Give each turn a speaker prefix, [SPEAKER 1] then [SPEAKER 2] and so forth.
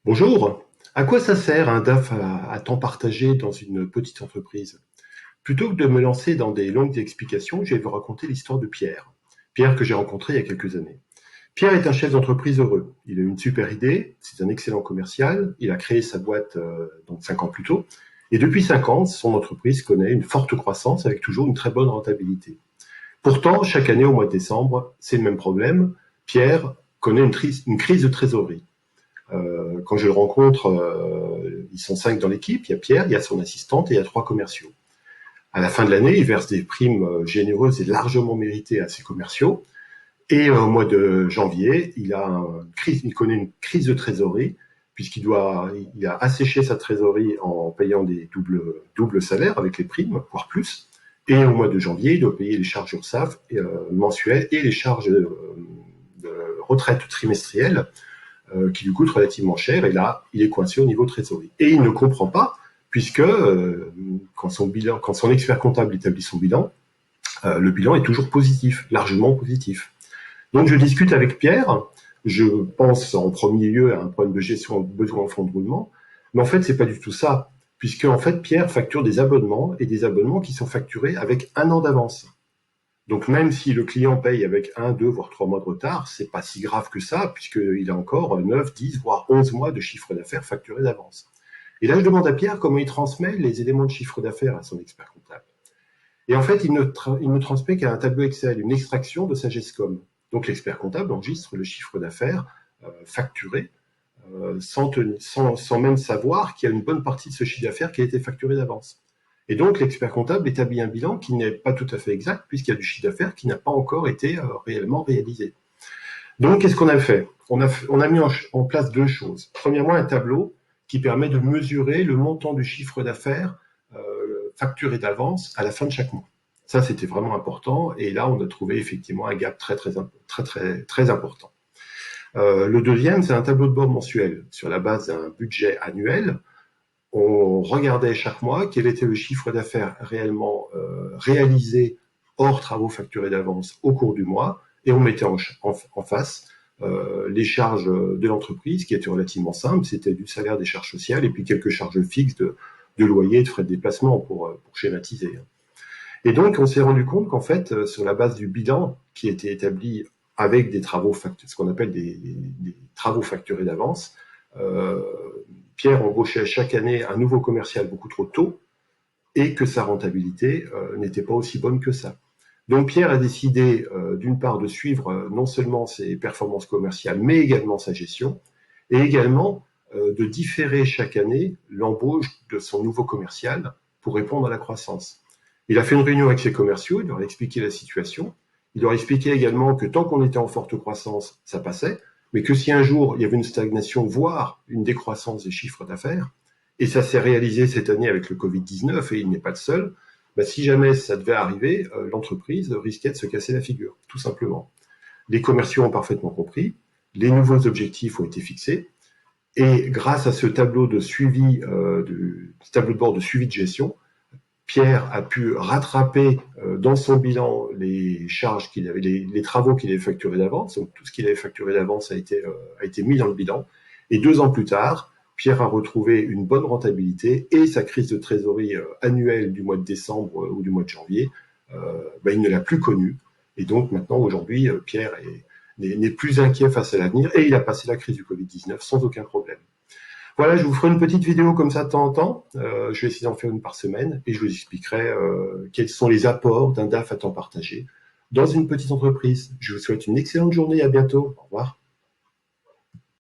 [SPEAKER 1] Bonjour, à quoi ça sert un DAF à temps partagé dans une petite entreprise? Plutôt que de me lancer dans des longues explications, je vais vous raconter l'histoire de Pierre. Pierre que j'ai rencontré il y a quelques années. Pierre est un chef d'entreprise heureux. Il a une super idée, c'est un excellent commercial, il a créé sa boîte donc 5 ans plus tôt, et depuis 5 ans, son entreprise connaît une forte croissance avec toujours une très bonne rentabilité. Pourtant, chaque année au mois de décembre, c'est le même problème. Pierre connaît une crise de trésorerie. Quand je le rencontre, ils sont 5 dans l'équipe. Il y a Pierre, il y a son assistante et il y a 3 commerciaux. À la fin de l'année, il verse des primes généreuses et largement méritées à ses commerciaux. Et au mois de janvier, il connaît une crise de trésorerie il a asséché sa trésorerie en payant des doubles salaires avec les primes, voire plus. Et au mois de janvier, il doit payer les charges URSSAF mensuelles et les charges de retraite trimestrielles qui lui coûte relativement cher, et là, il est coincé au niveau trésorerie. Et il ne comprend pas, puisque quand son expert comptable établit son bilan, le bilan est toujours positif, largement positif. Donc je discute avec Pierre, je pense en premier lieu à un problème de gestion besoin en fonds de roulement, mais en fait, c'est pas du tout ça, puisque en fait, Pierre facture des abonnements, et des abonnements qui sont facturés avec 1 an d'avance. Donc même si le client paye avec 1, 2, voire 3 mois de retard, c'est pas si grave que ça, puisqu'il a encore 9, 10, voire 11 mois de chiffre d'affaires facturé d'avance. Et là, je demande à Pierre comment il transmet les éléments de chiffre d'affaires à son expert comptable. Et en fait, il ne transmet qu'à un tableau Excel, une extraction de sa GESCOM. Donc l'expert comptable enregistre le chiffre d'affaires facturé sans même savoir qu'il y a une bonne partie de ce chiffre d'affaires qui a été facturé d'avance. Et donc, l'expert comptable établit un bilan qui n'est pas tout à fait exact, puisqu'il y a du chiffre d'affaires qui n'a pas encore été réellement réalisé. Donc, qu'est-ce qu'on a fait? On a mis en place 2 choses. Premièrement, un tableau qui permet de mesurer le montant du chiffre d'affaires facturé d'avance à la fin de chaque mois. Ça, c'était vraiment important. Et là, on a trouvé effectivement un gap très important. Le deuxième, c'est un tableau de bord mensuel sur la base d'un budget annuel. On regardait chaque mois quel était le chiffre d'affaires réellement réalisé hors travaux facturés d'avance au cours du mois, et on mettait en face les charges de l'entreprise, qui étaient relativement simples, c'était du salaire, des charges sociales, et puis quelques charges fixes de loyer, de frais de déplacement pour schématiser. Et donc on s'est rendu compte qu'en fait, sur la base du bilan qui était établi avec des travaux, ce qu'on appelle des travaux facturés d'avance, Pierre embauchait chaque année un nouveau commercial beaucoup trop tôt, et que sa rentabilité n'était pas aussi bonne que ça. Donc Pierre a décidé d'une part de suivre non seulement ses performances commerciales, mais également sa gestion, et également de différer chaque année l'embauche de son nouveau commercial pour répondre à la croissance. Il a fait une réunion avec ses commerciaux, il leur a expliqué la situation, il leur a expliqué également que tant qu'on était en forte croissance, ça passait, mais que si un jour il y avait une stagnation, voire une décroissance des chiffres d'affaires, et ça s'est réalisé cette année avec le Covid-19, et il n'est pas le seul, si jamais ça devait arriver, l'entreprise risquait de se casser la figure, tout simplement. Les commerciaux ont parfaitement compris, les nouveaux objectifs ont été fixés, et grâce à ce tableau de suivi, tableau de bord de suivi de gestion, Pierre a pu rattraper dans son bilan les charges qu'il avait, les travaux qu'il avait facturés d'avance. Donc tout ce qu'il avait facturé d'avance a été mis dans le bilan. Et 2 ans plus tard, Pierre a retrouvé une bonne rentabilité, et sa crise de trésorerie annuelle du mois de décembre ou du mois de janvier, il ne l'a plus connue. Et donc maintenant, aujourd'hui, Pierre n'est plus inquiet face à l'avenir, et il a passé la crise du Covid-19 sans aucun problème. Voilà, je vous ferai une petite vidéo comme ça de temps en temps. Je vais essayer d'en faire une par semaine, et je vous expliquerai quels sont les apports d'un DAF à temps partagé dans une petite entreprise. Je vous souhaite une excellente journée, à bientôt. Au revoir.